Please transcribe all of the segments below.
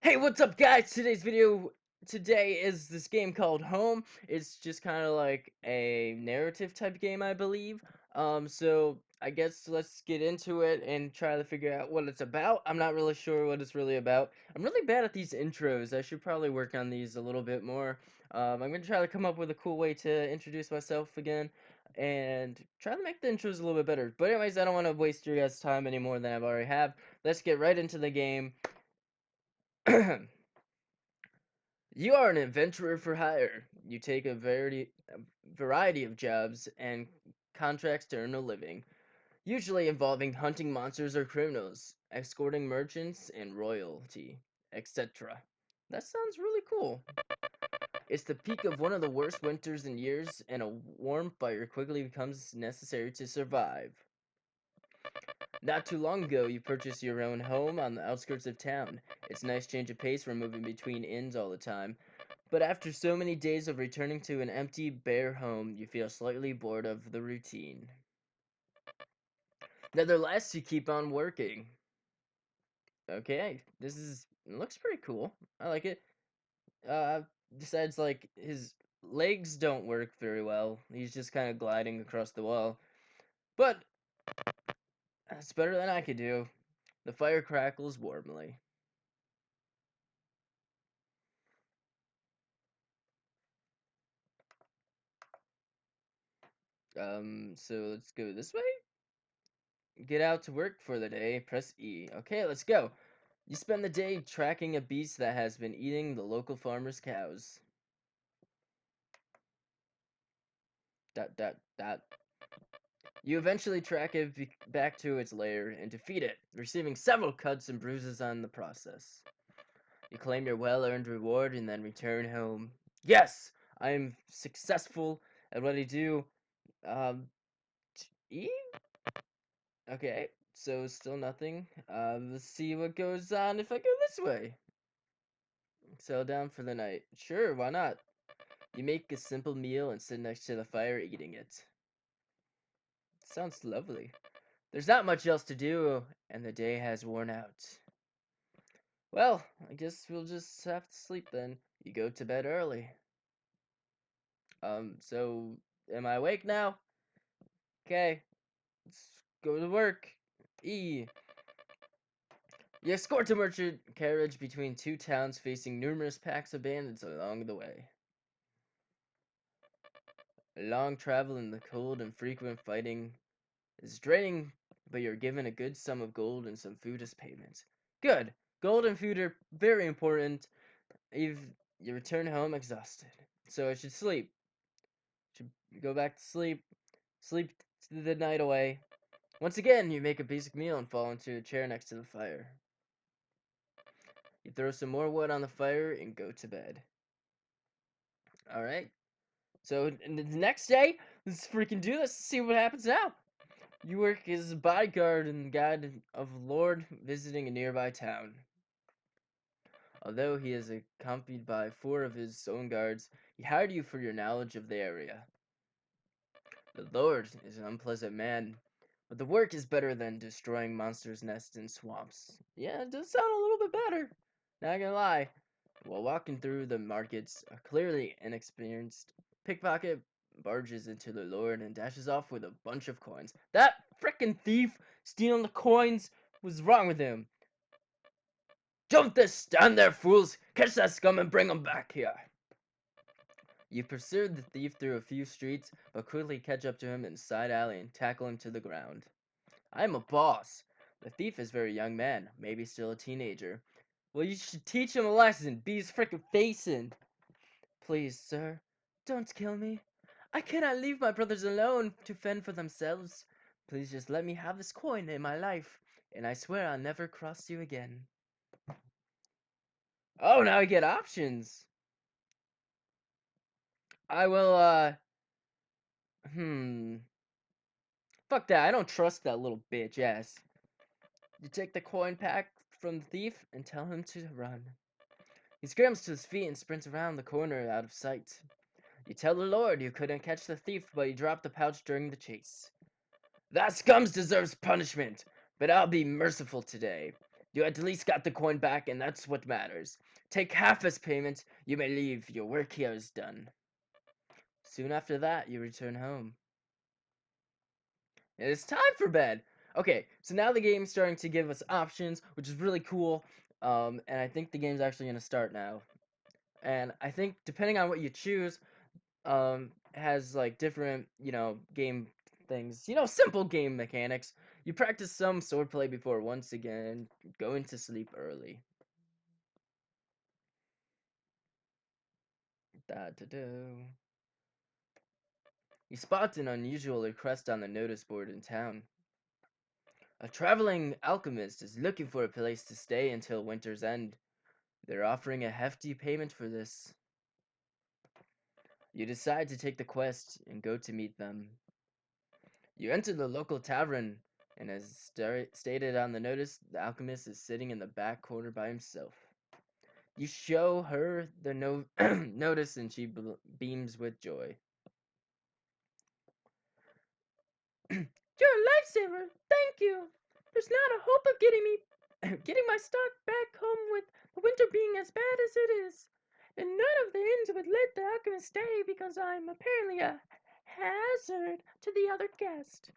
Hey, what's up, guys? Today's video today is this game called Home. It's just kind of like a narrative type game, I believe. So I guess let's get into it and try to figure out what it's about. I'm not really sure what it's really about. I'm really bad at these intros. I should probably work on these a little bit more. I'm gonna try to come up with a cool way to introduce myself again and try to make the intros a little bit better. But anyways, I don't want to waste your guys' time any more than I've already have. Let's get right into the game. You are an adventurer for hire. You take a variety of jobs and contracts to earn a living, usually involving hunting monsters or criminals, escorting merchants, and royalty, etc. That sounds really cool. It's the peak of one of the worst winters in years, and a warm fire quickly becomes necessary to survive. Not too long ago, you purchased your own home on the outskirts of town. It's a nice change of pace from moving between inns all the time. But after so many days of returning to an empty, bare home, you feel slightly bored of the routine. Nevertheless, you keep on working. Okay, looks pretty cool. I like it. Uh, Besides, like, his legs don't work very well. He's just kind of gliding across the wall. But that's better than I could do. The fire crackles warmly. So let's go this way. Get out to work for the day. Press E. Okay, let's go. You spend the day tracking a beast that has been eating the local farmer's cows. Dot dot dot. You eventually track it back to its lair and defeat it, receiving several cuts and bruises on the process. You claim your well-earned reward and then return home. Yes, I am successful at what I do. Um, E? Okay, so still nothing. Let's see what goes on if I go this way. Settle down for the night. Sure, why not? You make a simple meal and sit next to the fire eating it. Sounds lovely. There's not much else to do, and the day has worn out. Well, I guess we'll just have to sleep then. You go to bed early. So am I awake now? Okay, let's go to work. E. You escort a merchant carriage between two towns facing numerous packs of bandits along the way. A long travel in the cold and frequent fighting is draining, but you're given a good sum of gold and some food as payment. Good. Gold and food are very important if you return home exhausted. So I should sleep. Should go back to sleep. Sleep the night away. Once again, you make a basic meal and fall into a chair next to the fire. You throw some more wood on the fire and go to bed. Alright. So the next day, let's freaking do this. See what happens now. You work as a bodyguard and guide of Lord visiting a nearby town. Although he is accompanied by 4 of his own guards, he hired you for your knowledge of the area. The Lord is an unpleasant man, but the work is better than destroying monsters' nests in swamps. Yeah, it does sound a little bit better. Not gonna lie. While walking through the markets, a clearly inexperienced pickpocket barges into the Lord and dashes off with a bunch of coins. That frickin' thief stealing the coins! What's wrong with him? Don't this stand there, fools! Catch that scum and bring him back here! You pursued the thief through a few streets, but quickly catch up to him in a side alley and tackle him to the ground. I'm a boss. The thief is a very young man, maybe still a teenager. Well, you should teach him a lesson. Be his frickin' facing. Please, sir, don't kill me. I cannot leave my brothers alone to fend for themselves. Please just let me have this coin in my life, and I swear I'll never cross you again. Oh, now I get options. I will, fuck that. I don't trust that little bitch ass. You take the coin pack from the thief and tell him to run. He scrambles to his feet and sprints around the corner out of sight. You tell the Lord you couldn't catch the thief, but you dropped the pouch during the chase. That scum deserves punishment, but I'll be merciful today. You at least got the coin back, and that's what matters. Take half as payment. You may leave. Your work here is done. Soon after that, you return home. And it's time for bed. Okay, so now the game's starting to give us options, which is really cool. And I think the game's actually going to start now. And I think depending on what you choose, has like different, game things. Simple game mechanics. You practice some swordplay before once again going to sleep early. Da da do. You spot an unusual request on the notice board in town. A traveling alchemist is looking for a place to stay until winter's end. They're offering a hefty payment for this. You decide to take the quest and go to meet them. You enter the local tavern, and as stated on the notice, the alchemist is sitting in the back corner by himself. You show her the notice, and she beams with joy. You're a lifesaver. Thank you. There's not a hope of getting me getting my stock back home with the winter being as bad as it is. And none of the inns would let the alchemist stay because I'm apparently a hazard to the other guest.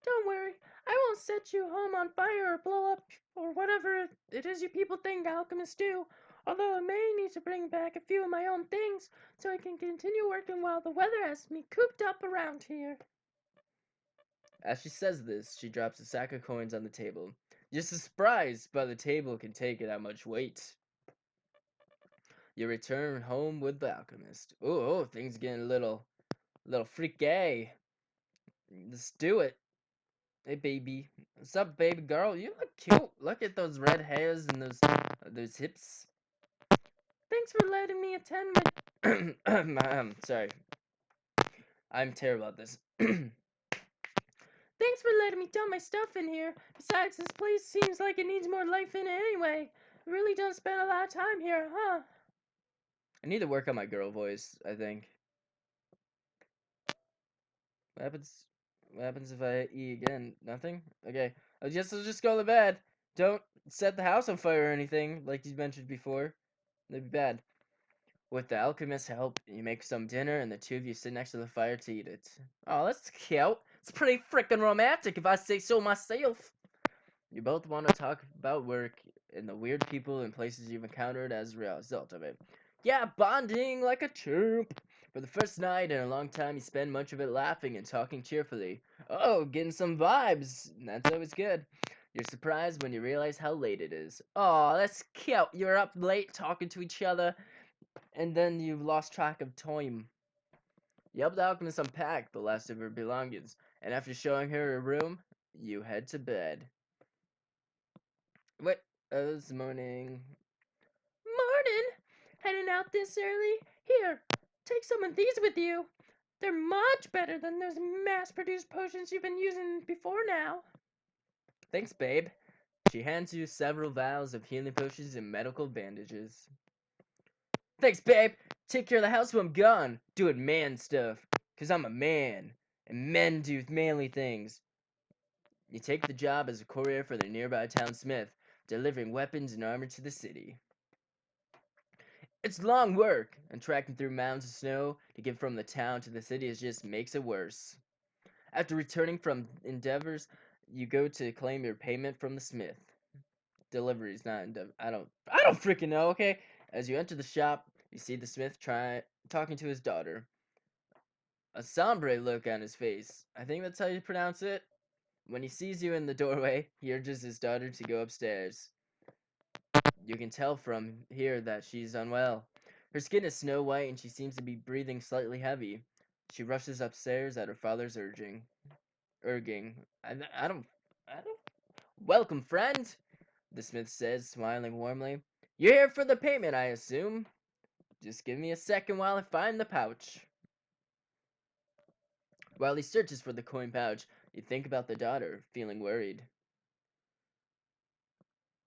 Don't worry, I won't set you home on fire or blow up or whatever it is you people think alchemists do. Although I may need to bring back a few of my own things so I can continue working while the weather has me cooped up around here. As she says this, she drops a sack of coins on the table. You're surprised, but the table can take that much weight. You return home with the alchemist. Oh, things getting a little freaky. Let's do it. Hey, baby. What's up, baby girl? You look cute. Look at those red hairs and those hips. Thanks for letting me attend my. Sorry. I'm terrible at this. Thanks for letting me dump my stuff in here. Besides, this place seems like it needs more life in it anyway. I really don't spend a lot of time here, huh? I need to work on my girl voice, I think. What happens? What happens if I eat again? Nothing? Okay. I'll just go to bed. Don't set the house on fire or anything, like you mentioned before. That'd be bad. With the alchemist's help, you make some dinner and the two of you sit next to the fire to eat it. Oh, that's cute. It's pretty freaking romantic if I say so myself. You both want to talk about work and the weird people and places you've encountered as a result of it. Yeah, bonding like a chirp. For the first night in a long time, you spend much of it laughing and talking cheerfully. Oh, getting some vibes. That's always good. You're surprised when you realize how late it is. Oh, that's cute. You're up late talking to each other, and then you've lost track of time. You help the alchemist unpack the last of her belongings, and after showing her her room, you head to bed. What? It's morning. Morning! Heading out this early? Here, take some of these with you. They're much better than those mass-produced potions you've been using before now. Thanks, babe. She hands you several vials of healing potions and medical bandages. Thanks, babe. Take care of the house when I'm gone. Doing man stuff. 'Cause I'm a man. And men do manly things. You take the job as a courier for the nearby town smith, delivering weapons and armor to the city. It's long work, and trekking through mountains of snow to get from the town to the city just makes it worse. After returning from endeavors, you go to claim your payment from the smith. Deliveries, not endeavor. I don't freaking know. Okay. As you enter the shop, you see the smith talking to his daughter. A sombre look on his face. I think that's how you pronounce it. When he sees you in the doorway, he urges his daughter to go upstairs. You can tell from here that she's unwell. Her skin is snow white and she seems to be breathing slightly heavy. She rushes upstairs at her father's urging. I don't. Welcome, friend, the smith says, smiling warmly. You're here for the payment, I assume. Just give me a second while I find the pouch. While he searches for the coin pouch, you think about the daughter, feeling worried.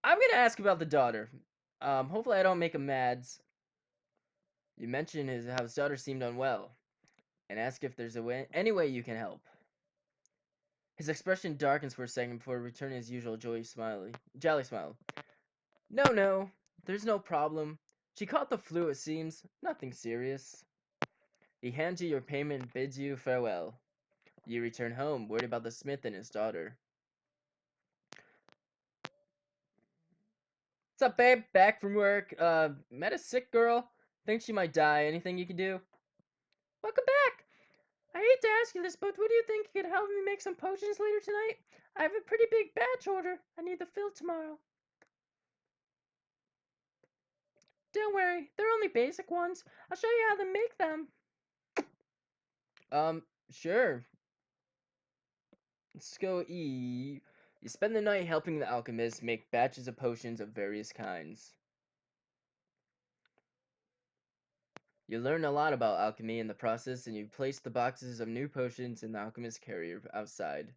I'm gonna ask about the daughter. Hopefully I don't make him mad. You mention how his daughter seemed unwell, and ask if there's any way you can help. His expression darkens for a second before returning his usual jolly smile. No, no, there's no problem. She caught the flu, it seems. Nothing serious. He hands you your payment and bids you farewell. You return home, worried about the smith and his daughter. What's up, babe? Back from work. Met a sick girl. Think she might die. Anything you can do? Welcome back! I hate to ask you this, but would you think you could help me make some potions later tonight? I have a pretty big batch order. I need the fill tomorrow. Don't worry, they're only basic ones. I'll show you how to make them. Sure. Let's go eat. You spend the night helping the alchemist make batches of potions of various kinds. You learn a lot about alchemy in the process, and you place the boxes of new potions in the alchemist's carrier outside.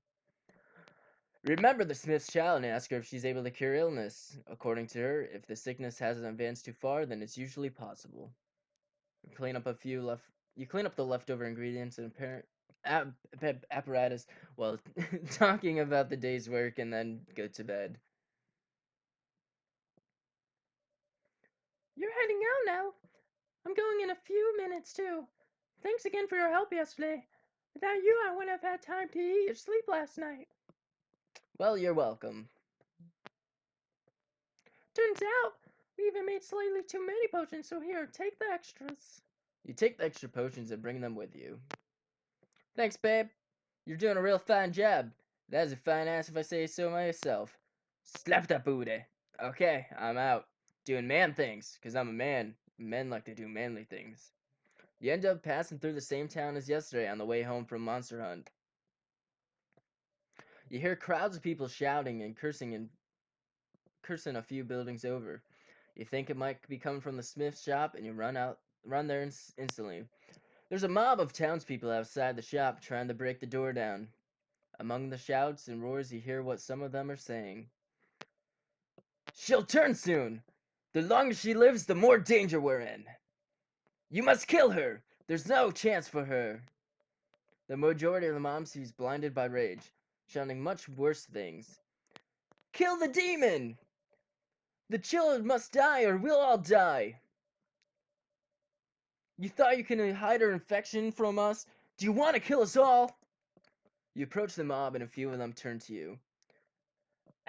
Remember the smith's child and ask her if she's able to cure illness. According to her, if the sickness hasn't advanced too far, then it's usually possible. You clean up the leftover ingredients and apparatus while talking about the day's work, and then go to bed. You're heading out now. I'm going in a few minutes, too. Thanks again for your help yesterday. Without you, I wouldn't have had time to eat or sleep last night. Well, you're welcome. Turns out, we even made slightly too many potions, so here, take the extras. You take the extra potions and bring them with you. Thanks, babe. You're doing a real fine job. That's a fine ass if I say so myself. Slap that booty. Okay, I'm out. Doing man things, 'cause I'm a man. Men like to do manly things. You end up passing through the same town as yesterday on the way home from Monster Hunt. You hear crowds of people shouting and cursing a few buildings over. You think it might be coming from the smith's shop, and you run there instantly. There's a mob of townspeople outside the shop trying to break the door down. Among the shouts and roars, you hear what some of them are saying. She'll turn soon! The longer she lives, the more danger we're in! You must kill her! There's no chance for her! The majority of the mob seems blinded by rage, shouting much worse things. Kill the demon! The children must die or we'll all die! You thought you could hide her infection from us? Do you want to kill us all? You approach the mob and a few of them turn to you.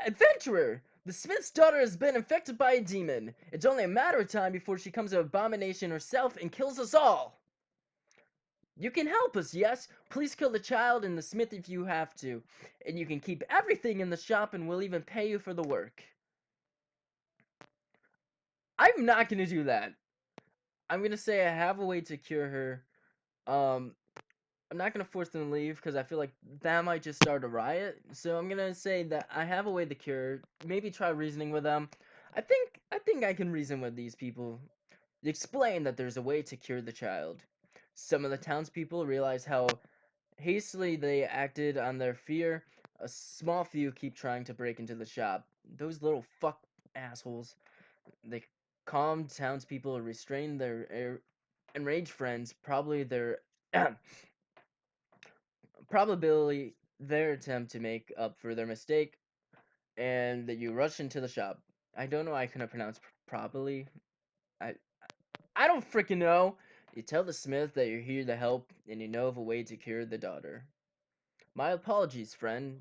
Adventurer! The smith's daughter has been infected by a demon. It's only a matter of time before she becomes an abomination herself and kills us all. You can help us, yes? Please kill the child and the smith if you have to. And you can keep everything in the shop and we'll even pay you for the work. I'm not gonna do that. I'm gonna say I have a way to cure her. I'm not gonna force them to leave because I feel like that might just start a riot. So I'm gonna say that I have a way to cure. Maybe try reasoning with them. I think I can reason with these people. Explain that there's a way to cure the child. Some of the townspeople realize how hastily they acted on their fear. A small few keep trying to break into the shop. Those little fuck assholes. They calm townspeople, restrain their enraged friends. Probably their attempt to make up for their mistake, and that you rush into the shop. I don't know. I couldn't pronounce properly. I I don't freaking know. You tell the smith that you're here to help, and you know of a way to cure the daughter. My apologies, friend.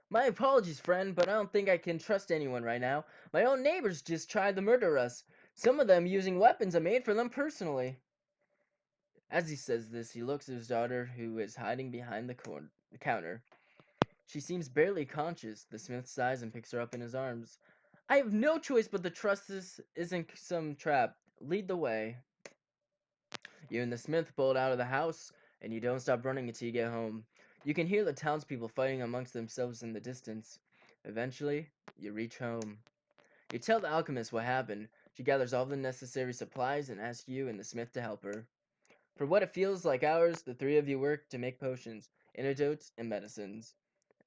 My apologies, friend, but I don't think I can trust anyone right now. My own neighbors just tried to murder us. Some of them using weapons I made for them personally. As he says this, he looks at his daughter, who is hiding behind the counter. She seems barely conscious. The smith sighs and picks her up in his arms. I have no choice but to trust this isn't some trap. Lead the way. You and the smith bolt out of the house, and you don't stop running until you get home. You can hear the townspeople fighting amongst themselves in the distance. Eventually, you reach home. You tell the alchemist what happened. She gathers all the necessary supplies and asks you and the smith to help her. For what it feels like hours, the three of you work to make potions, antidotes, and medicines.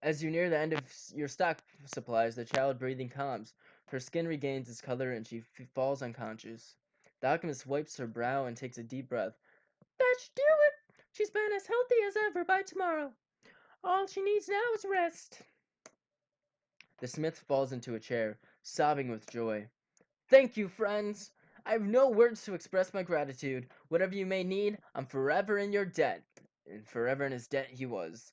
As you near the end of your stock supplies, the child breathing calms. Her skin regains its color and she falls unconscious. The alchemist wipes her brow and takes a deep breath. That should do it. She's been as healthy as ever by tomorrow. All she needs now is rest. The smith falls into a chair, sobbing with joy. Thank you, friends. I have no words to express my gratitude. Whatever you may need, I'm forever in your debt. And forever in his debt he was.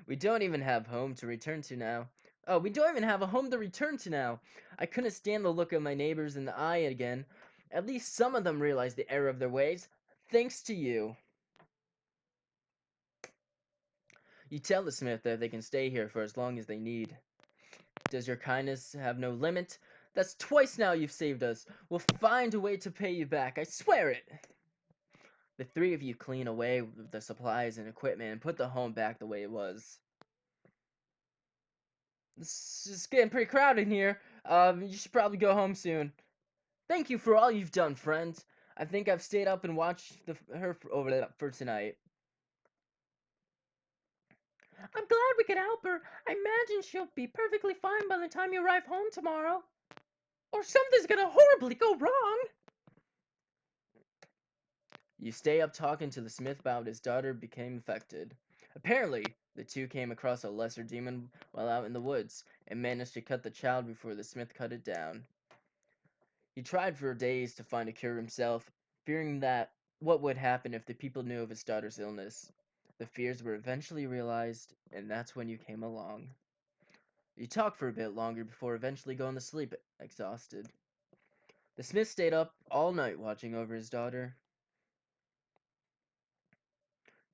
We don't even have home to return to now. Oh, we don't even have a home to return to now. I couldn't stand the look of my neighbors in the eye again. At least some of them realized the error of their ways. Thanks to you. You tell the smith that they can stay here for as long as they need. Does your kindness have no limit? That's twice now you've saved us. We'll find a way to pay you back, I swear it. The three of you clean away the supplies and equipment and put the home back the way it was. This is getting pretty crowded in here. You should probably go home soon. Thank you for all you've done, friend. I think I've stayed up and watched her over for tonight. I'm glad we could help her. I imagine she'll be perfectly fine by the time you arrive home tomorrow. Or something's gonna horribly go wrong. You stay up talking to the smith about his daughter became infected. Apparently, the two came across a lesser demon while out in the woods and managed to cut the child before the smith cut it down. He tried for days to find a cure himself, fearing that what would happen if the people knew of his daughter's illness. The fears were eventually realized, and that's when you came along. You talked for a bit longer before eventually going to sleep, exhausted. The smith stayed up all night watching over his daughter.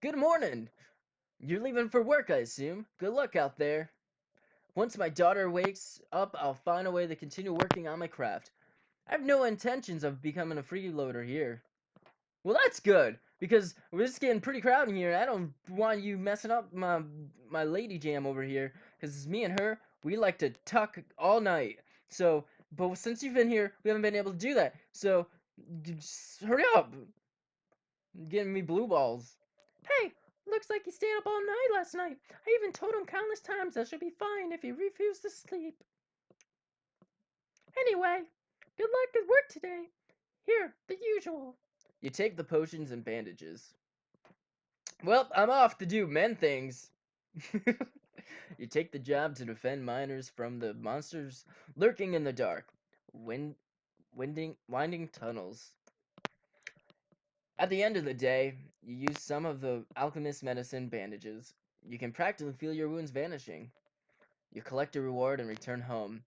Good morning! You're leaving for work, I assume. Good luck out there. Once my daughter wakes up, I'll find a way to continue working on my craft. I have no intentions of becoming a freeloader here. Well, that's good, because we're just getting pretty crowded in here. I don't want you messing up my lady jam over here, because me and her, we like to tuck all night. So, but since you've been here, we haven't been able to do that. So, just hurry up. You're getting me blue balls. Hey, looks like he stayed up all night last night. I even told him countless times that she'll be fine if he refused to sleep. Anyway, good luck at work today. Here, the usual. You take the potions and bandages. Well, I'm off to do men things. You take the job to defend miners from the monsters lurking in the dark, winding tunnels. At the end of the day, you use some of the alchemist's medicine bandages. You can practically feel your wounds vanishing. You collect a reward and return home,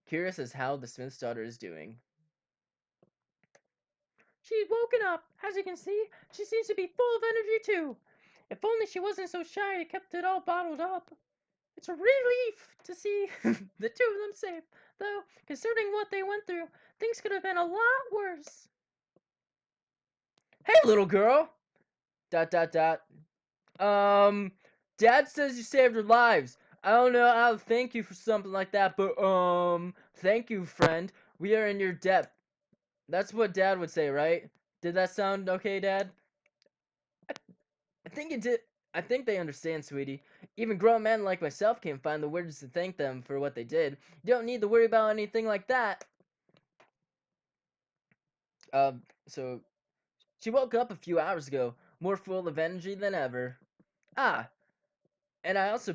curious as how the smith's daughter is doing. She's woken up. As you can see, she seems to be full of energy too. If only she wasn't so shy and kept it all bottled up. It's a relief to see the two of them safe, though, considering what they went through, things could have been a lot worse. Hey, little girl! Dot dot dot. Dad says you saved her lives. I don't know how to thank you for something like that, but thank you, friend. We are in your debt. That's what Dad would say, right? Did that sound okay, Dad? I think it did. I think they understand, sweetie. Even grown men like myself can't find the words to thank them for what they did. You don't need to worry about anything like that. So she woke up a few hours ago, more full of energy than ever. Ah, and I also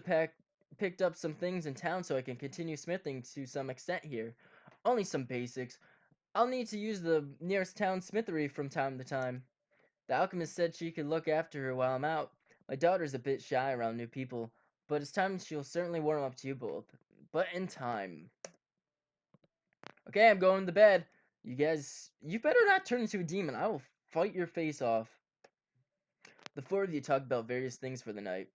picked up some things in town so I can continue smithing to some extent here. Only some basics. I'll need to use the nearest town smithery from time to time. The alchemist said she could look after her while I'm out. My daughter's a bit shy around new people, but it's time she'll certainly warm up to you both. But in time. Okay, I'm going to bed. You better not turn into a demon. I will fight your face off. The four of you talk about various things for the night.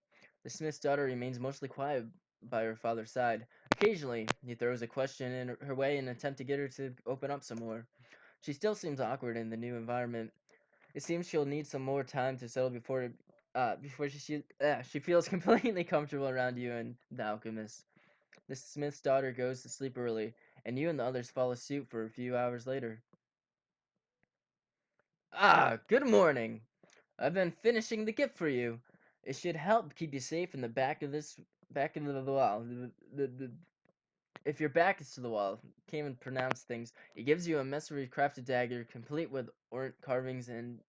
The smith's daughter remains mostly quiet by her father's side. Occasionally, he throws a question in her way in an attempt to get her to open up some more. She still seems awkward in the new environment. It seems she'll need some more time to settle before she feels completely comfortable around you and the alchemist. The smith's daughter goes to sleep early, and you and the others follow suit for a few hours later. Ah, good morning. I've been finishing the gift for you. It should help keep you safe in the back of the wall. If your back is to the wall, can't even pronounce things. It gives you a masterly crafted dagger, complete with ornate carvings and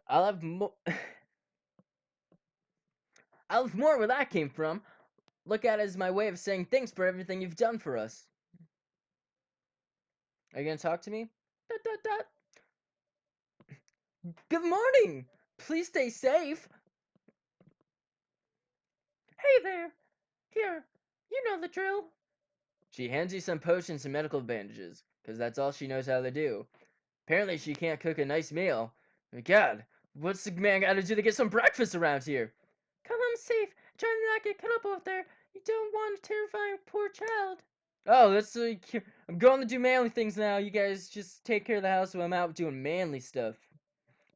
I'll have I'll have more where that came from. Look at it as my way of saying thanks for everything you've done for us. Are you gonna talk to me? Dot dot dot. Good morning! Please stay safe. Hey there. Here. You know the drill. She hands you some potions and medical bandages, 'cause that's all she knows how to do. Apparently she can't cook a nice meal. My God, what's the man gotta do to get some breakfast around here? Come home safe. Try to not get cut up out there. You don't want to terrify a poor child. Oh, I'm going to do manly things now. You guys just take care of the house while I'm out doing manly stuff.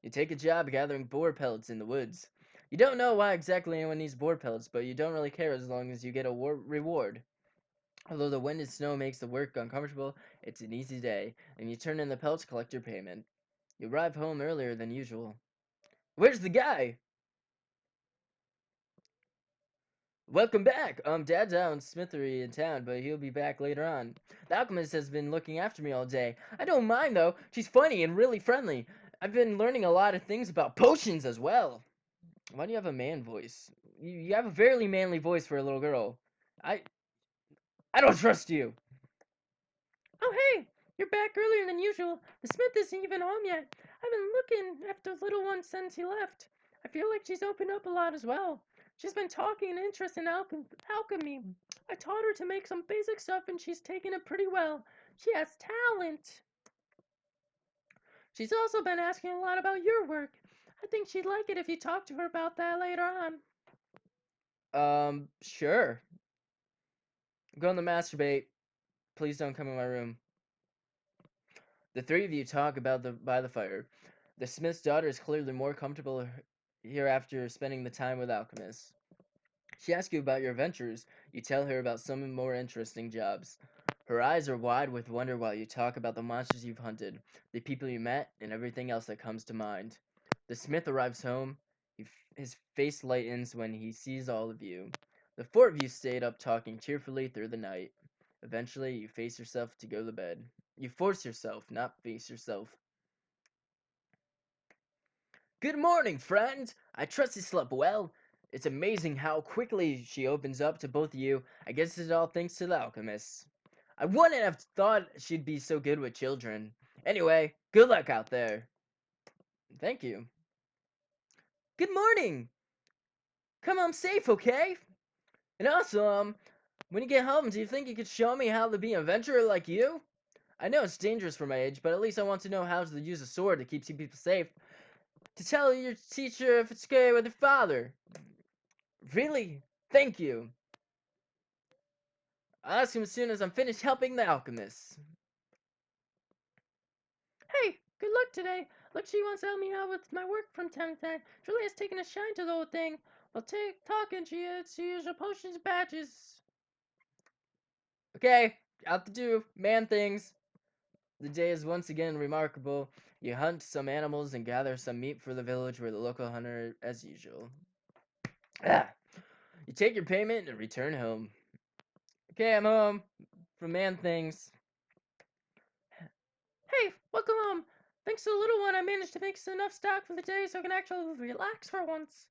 You take a job gathering boar pellets in the woods. You don't know why exactly anyone needs boar pellets, but you don't really care as long as you get a reward. Although the wind and snow makes the work uncomfortable, it's an easy day, and you turn in the pellets to collect your payment. You arrive home earlier than usual. Where's the guy? Welcome back. Dad's out in Smithery in town, but he'll be back later on. The alchemist has been looking after me all day. I don't mind though. She's funny and really friendly. I've been learning a lot of things about potions as well. Why do you have a man voice? You have a fairly manly voice for a little girl. I I don't trust you. Oh, hey. You're back earlier than usual. The smith isn't even home yet. I've been looking after the little one since he left. I feel like she's opened up a lot as well. She's been talking and interested in alchemy. I taught her to make some basic stuff and she's taken it pretty well. She has talent. She's also been asking a lot about your work. I think she'd like it if you talk to her about that later on. Sure. I'm going to masturbate. Please don't come in my room. The three of you talk about by the fire. The smith's daughter is clearly more comfortable here after spending the time with alchemists. She asks you about your adventures. You tell her about some more interesting jobs. Her eyes are wide with wonder while you talk about the monsters you've hunted, the people you met, and everything else that comes to mind. The smith arrives home. His face lightens when he sees all of you. The four of you stayed up talking cheerfully through the night. Eventually, you face yourself to go to bed. You force yourself, not face yourself. Good morning, friend! I trust you slept well. It's amazing how quickly she opens up to both of you. I guess it's all thanks to the alchemist. I wouldn't have thought she'd be so good with children. Anyway, good luck out there. Thank you. Good morning! Come home safe, okay? And also, when you get home, do you think you could show me how to be an adventurer like you? I know it's dangerous for my age, but at least I want to know how to use a sword to keep people safe. To tell your teacher if it's okay with your father. Really? Thank you. I'll ask him as soon as I'm finished helping the alchemists. Hey, good luck today. Looks she wants to help me out with my work from time to time. She really has taken a shine to the whole thing. While talking, she uses her potions and badges. Okay, out to do man things. The day is once again remarkable. You hunt some animals and gather some meat for the village where the local hunter as usual. Ah, you take your payment and return home. Okay, I'm home from man things. Hey, welcome home. Thanks to the little one, I managed to make enough stock for the day so I can actually relax for once.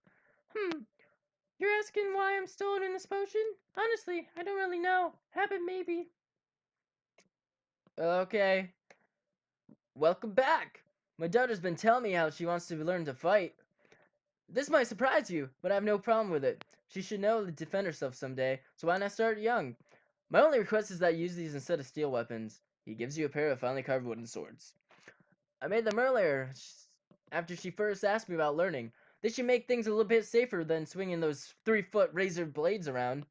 You're asking why I'm still in this potion? Honestly, I don't really know. Habit maybe. Okay, welcome back. My daughter's been telling me how she wants to learn to fight. This might surprise you, but I have no problem with it. She should know how to defend herself someday, so why not start young? My only request is that you use these instead of steel weapons. He gives you a pair of finely carved wooden swords. I made them earlier, after she first asked me about learning. They should make things a little bit safer than swinging those 3-foot razor blades around.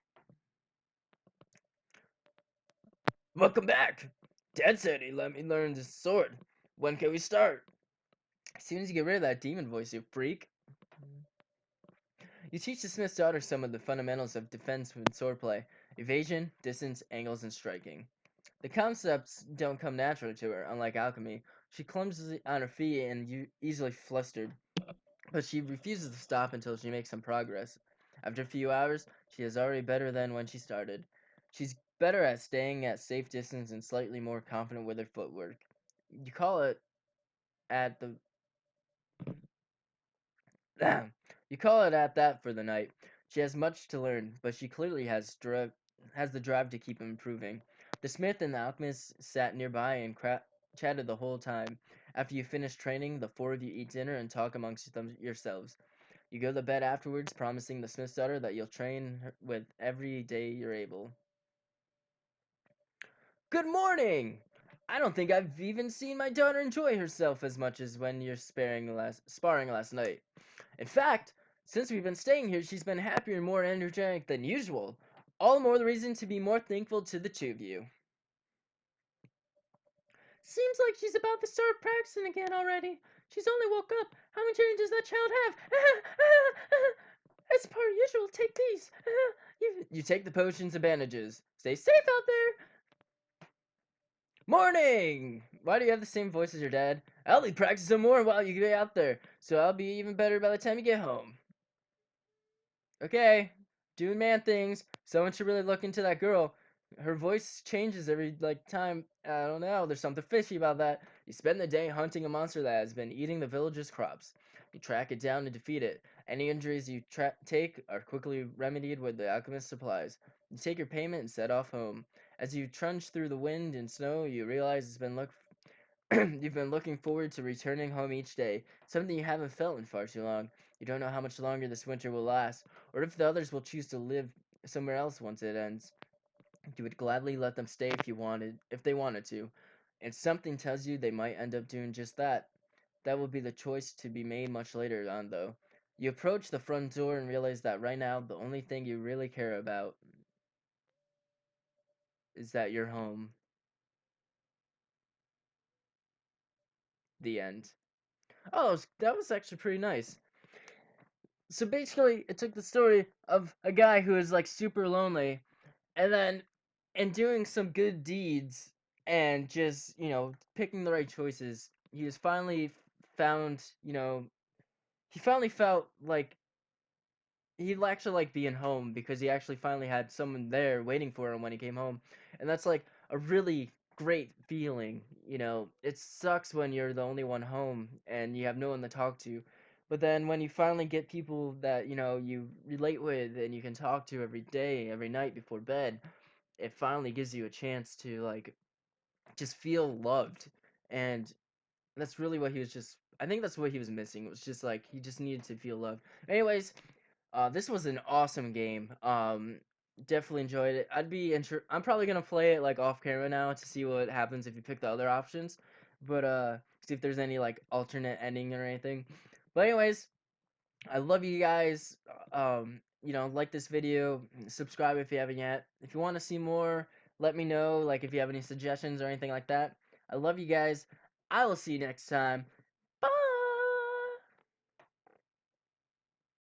Welcome back! Dad said he let me learn this sword. When can we start? As soon as you get rid of that demon voice, you freak. You teach the smith's daughter some of the fundamentals of defense with swordplay: evasion, distance, angles, and striking. The concepts don't come naturally to her, unlike alchemy. She clumsily on her feet and easily flustered, but she refuses to stop until she makes some progress. After a few hours, she is already better than when she started. She's better at staying at safe distance and slightly more confident with her footwork. You call it at the you call it at that for the night. She has much to learn, but she clearly has the drive to keep improving. The smith and the alchemist sat nearby and chatted the whole time. After you finish training, the four of you eat dinner and talk amongst yourselves. You go to bed afterwards, promising the smith's daughter that you'll train her with every day you're able. Good morning! I don't think I've even seen my daughter enjoy herself as much as when you're sparring last night. In fact, since we've been staying here, she's been happier and more energetic than usual. All the more the reason to be more thankful to the two of you. Seems like she's about to start practicing again already. She's only woke up. How many training does that child have? As per usual, take these. You take the potions and bandages. Stay safe Safe out out there. Morning! Why do you have the same voice as your dad? I'll be practicing more while you get out there, so I'll be even better by the time you get home. Okay, doing man things. Someone should really look into that girl. Her voice changes every time. I don't know. There's something fishy about that. You spend the day hunting a monster that has been eating the villagers' crops. You track it down and defeat it. Any injuries you take are quickly remedied with the alchemist's supplies. You take your payment and set off home. As you trudge through the wind and snow, you realize you've been looking forward to returning home each day, something you haven't felt in far too long. You don't know how much longer this winter will last, or if the others will choose to live somewhere else once it ends. You would gladly let them stay if they wanted to. And something tells you they might end up doing just that. That will be the choice to be made much later on, though. You approach the front door and realize that right now the only thing you really care about is that you're home. The end. Oh, that was actually pretty nice. So basically, it took the story of a guy who is like super lonely, and then in doing some good deeds and just picking the right choices, he was finally found. He finally felt like he'd actually like being home because he actually finally had someone there waiting for him when he came home, and that's like a really great feeling. It sucks when you're the only one home and you have no one to talk to, but then when you finally get people that you relate with and you can talk to every day, every night before bed, it finally gives you a chance to like just feel loved. And that's really what he was just I think that's what he was missing. It was just like he just needed to feel loved. Anyways, this was an awesome game. Definitely enjoyed it. I'm probably gonna play it like off camera now to see what happens if you pick the other options, but see if there's any like alternate ending or anything. But anyways, I love you guys. Like this video, subscribe if you haven't yet. If you want to see more, let me know. Like if you have any suggestions or anything like that. I love you guys. I will see you next time.